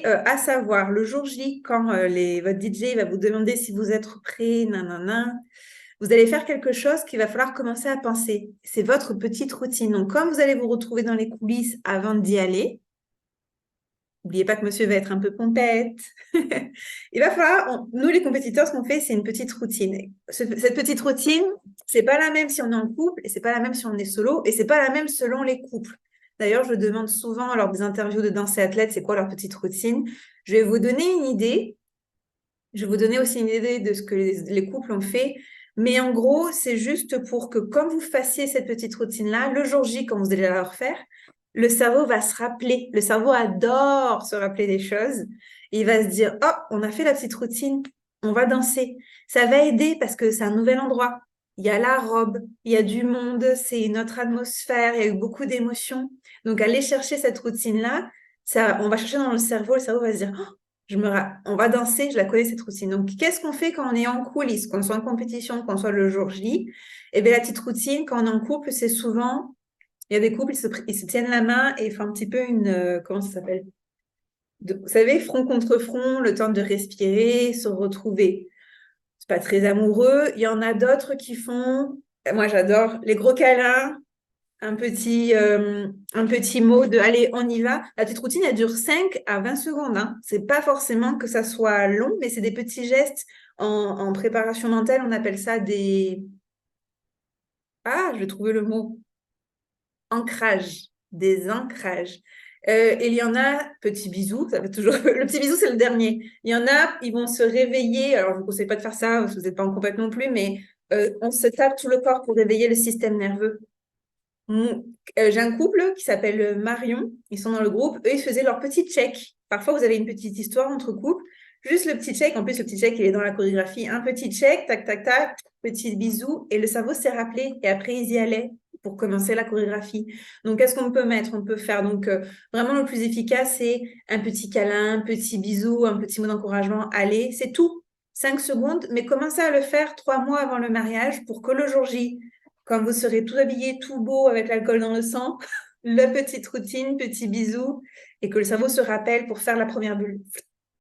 Et à savoir, le jour J, quand votre DJ va vous demander si vous êtes prêt, nanana, vous allez faire quelque chose qu'il va falloir commencer à penser. C'est votre petite routine. Donc, quand vous allez vous retrouver dans les coulisses avant d'y aller, n'oubliez pas que monsieur va être un peu pompette. Il va falloir, nous les compétiteurs, ce qu'on fait, c'est une petite routine. Cette petite routine, c'est pas la même si on est en couple et c'est pas la même si on est solo et c'est pas la même selon les couples. D'ailleurs, je demande souvent lors des interviews de danse et athlètes, c'est quoi leur petite routine. Je vais vous donner une idée. Je vais vous donner aussi une idée de ce que les couples ont fait. Mais en gros, c'est juste pour que quand vous fassiez cette petite routine-là, le jour J, quand vous allez la refaire, le cerveau va se rappeler. Le cerveau adore se rappeler des choses. Il va se dire, oh, on a fait la petite routine, on va danser. Ça va aider parce que c'est un nouvel endroit. Il y a la robe, il y a du monde, c'est une autre atmosphère, il y a eu beaucoup d'émotions. Donc, aller chercher cette routine-là, ça, on va chercher dans le cerveau va se dire, oh, on va danser, je la connais cette routine. Donc, qu'est-ce qu'on fait quand on est en coulisses, qu'on soit en compétition, qu'on soit le jour J? Eh bien, la petite routine, quand on est en couple, c'est souvent, il y a des couples, ils se tiennent la main et font un petit peu comment ça s'appelle? Vous savez, front contre front, le temps de respirer, se retrouver. C'est pas très amoureux. Il y en a d'autres qui font, moi j'adore, les gros câlins, un petit mot de allez, on y va. La petite routine, elle dure 5 à 20 secondes. Hein. C'est pas forcément que ça soit long, mais c'est des petits gestes. En préparation mentale, on appelle ça des... Ah, je vais trouver le mot. Ancrage. Des ancrages. Et il y en a, petit bisou, ça fait toujours... Le petit bisou, c'est le dernier. Il y en a, ils vont se réveiller. Alors, je ne vous conseille pas de faire ça, parce que vous n'êtes pas en compète non plus, mais on se tape tout le corps pour réveiller le système nerveux. J'ai un couple qui s'appelle Marion. Ils sont dans le groupe. Eux, ils faisaient leur petit check. Parfois, vous avez une petite histoire entre couples. Juste le petit check. En plus, le petit check, il est dans la chorégraphie. Un petit check, tac, tac, tac, petit bisou. Et le cerveau s'est rappelé. Et après, ils y allaient pour commencer la chorégraphie. Donc, qu'est-ce qu'on peut mettre? On peut faire donc vraiment le plus efficace, c'est un petit câlin, un petit bisou, un petit mot d'encouragement. Allez, c'est tout. 5 secondes. Mais commencez à le faire 3 mois avant le mariage pour que le jour J, quand vous serez tout habillé, tout beau, avec l'alcool dans le sang, la petite routine, petit bisou, et que le cerveau se rappelle pour faire la première bulle.